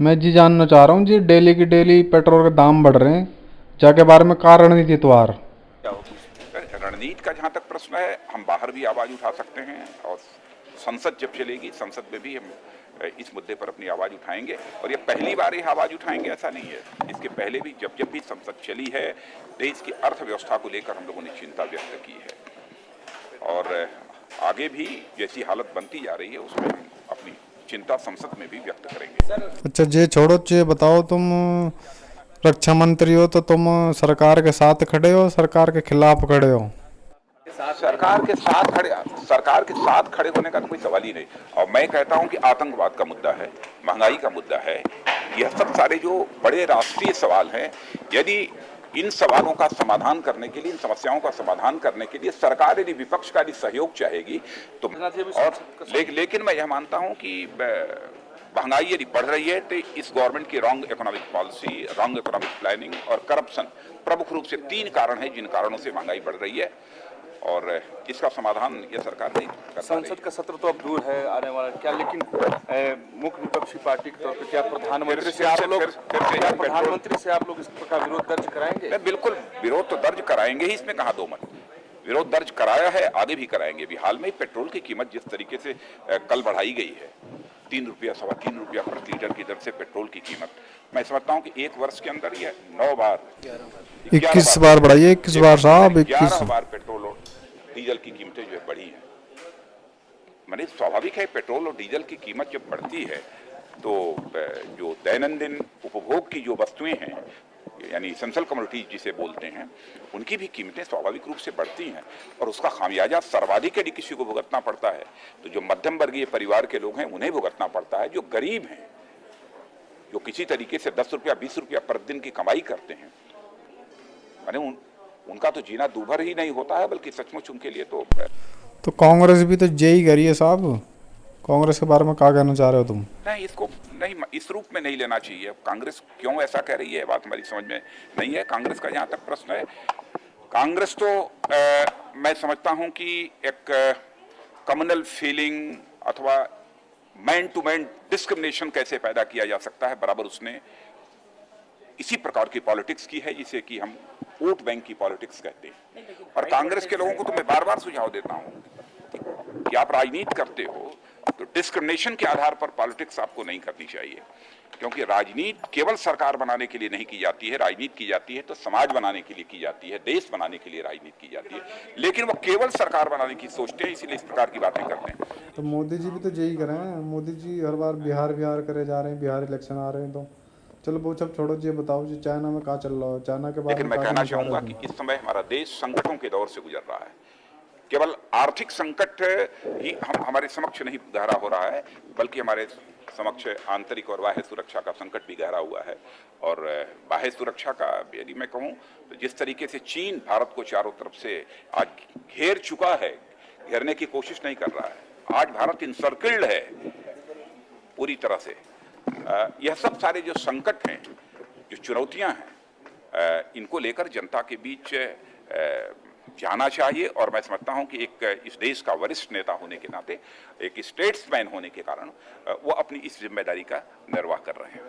मैं जी जानना चाह रहा हूँ जी, डेली की डेली पेट्रोल के दाम बढ़ रहे हैं, जाके बारे में क्या रणनीति इतवार। क्या होगी? रणनीति का जहां तक प्रश्न है, हम बाहर भी आवाज उठा सकते हैं और संसद जब चलेगी संसद में भी हम इस मुद्दे पर अपनी आवाज उठाएंगे। और ये पहली बार ये आवाज उठाएंगे ऐसा नहीं है, इसके पहले भी जब जब भी संसद चली है देश की अर्थव्यवस्था को लेकर हम लोगों ने चिंता व्यक्त की है और आगे भी जैसी हालत बनती जा रही है उसमें हम अपनी चिंता संसद में भी व्यक्त करेंगे। अच्छा जे छोड़ो, जे बताओ, तुम रक्षा मंत्री हो तो तुम सरकार के साथ खड़े हो, सरकार के खिलाफ खड़े हो? सरकार के साथ खड़े होने का तो कोई सवाल ही नहीं। और मैं कहता हूं कि आतंकवाद का मुद्दा है, महंगाई का मुद्दा है, यह सब सारे जो बड़े राष्ट्रीय सवाल हैं, यदि इन सवालों का समाधान करने के लिए, इन समस्याओं का समाधान करने के लिए सरकार यदि विपक्ष का यदि सहयोग चाहेगी तो। और लेकिन मैं यह मानता हूं कि महंगाई यदि बढ़ रही है तो इस गवर्नमेंट की wrong economic policy, wrong economic planning और करप्शन प्रमुख रूप से 3 कारण है जिन कारणों से महंगाई बढ़ रही है और इसका समाधान ये सरकार नहीं कर पा रही। संसद का सत्र तो अब दूर है आने वाला, क्या लेकिन मुख्य विपक्षी पार्टी के तौर पर क्या प्रधानमंत्री से आप लोग इस प्रकार विरोध दर्ज कराएंगे? बिल्कुल विरोध तो दर्ज कराएंगे ही, इसमें कहा दो मत। विरोध दर्ज कराया है, आगे भी कराएंगे भी। हाल में पेट्रोल की कीमत जिस तरीके से कल बढ़ाई गई है, 3 रुपया, 3.25 रुपया प्रति लीटर की दर से पेट्रोल की कीमत, मैं समझता हूं कि 1 वर्ष के अंदर ये 9 बार 21 बार बढ़ाई है, 21 बार साहब, 11 बार पेट्रोल और डीजल की कीमतें जो है बढ़ी हैं। मैंने स्वाभाविक है, पेट्रोल और डीजल की कीमत जब बढ़ती है तो जो दैनंदिन उपभोग की जो वस्तुएं हैं, यानी एसेंशियल कमोडिटीज जिसे बोलते हैं, उनकी भी कीमतें स्वाभाविक रूप से बढ़ती हैं और उसका खामियाजा सर्वाधिक यदि किसी को भुगतना पड़ता है तो जो मध्यम वर्गीय परिवार के लोग हैं उन्हें भुगतना पड़ता है। जो गरीब हैं, जो किसी तरीके से 10 रुपया 20 रुपया प्रतिदिन की कमाई करते हैं, मैंने उनका तो जीना दूभर ही नहीं होता है, बल्कि सचमुच उनके लिए तो कांग्रेस भी तो यही करी है साहब। कांग्रेस के बारे में क्या कहना चाह रहे हो तुम? नहीं, इसको नहीं, इस रूप में नहीं लेना चाहिए। कांग्रेस क्यों ऐसा कह रही है, बात हमारी समझ में नहीं है। कांग्रेस का जहां तक प्रश्न है, कांग्रेस तो मैं समझता हूं कि एक कम्युनल फीलिंग अथवा मैन टू मैन डिस्क्रिमिनेशन कैसे पैदा किया जा सकता है, बराबर उसने इसी प्रकार की पॉलिटिक्स की है जिसे कि हम वोट बैंक की पॉलिटिक्स कहते हैं। और कांग्रेस के लोगों को तो मैं बार बार सुझाव देता हूं कि आप राजनीति करते हो तो डिस्क्रिमिनेशन के आधार पर पॉलिटिक्स आपको नहीं करनी चाहिए, क्योंकि राजनीति केवल सरकार बनाने के लिए नहीं की जाती है। राजनीति की जाती है तो समाज बनाने के लिए की जाती है, देश बनाने के लिए राजनीति की जाती है, लेकिन वो केवल सरकार बनाने की सोचते हैं, इसीलिए इस प्रकार की बातें करते हैं। तो मोदी जी भी तो यही कर रहे हैं। मोदी जी हर बार बिहार बिहार करे जा रहे हैं, बिहार इलेक्शन आ रहे हैं। तो चलो वो सब छोड़ो जी, बताओ जी चाइना में क्या चल रहा है, चाइना के बारे लेकिन में मैं क्या कहना कहना चाह चाहूंगा रहे कि हो? इस समय हमारा देश संकटों के दौर से गुजर रहा है। केवल आर्थिक संकट ही हमारे समक्ष नहीं गहरा हो रहा है, बल्कि हमारे समक्ष आंतरिक और बाह्य सुरक्षा का संकट भी गहरा हुआ है। और बाह्य सुरक्षा का यदि मैं कहूं तो जिस तरीके से चीन भारत को चारों तरफ से आज घेर चुका है, घेरने की कोशिश नहीं कर रहा है, आज भारत इंसर्किल्ड है पूरी तरह से। यह सब सारे जो संकट हैं, जो चुनौतियां हैं, इनको लेकर जनता के बीच जाना चाहिए। और मैं समझता हूं कि एक इस देश का वरिष्ठ नेता होने के नाते, एक स्टेट्समैन होने के कारण वो अपनी इस जिम्मेदारी का निर्वाह कर रहे हैं।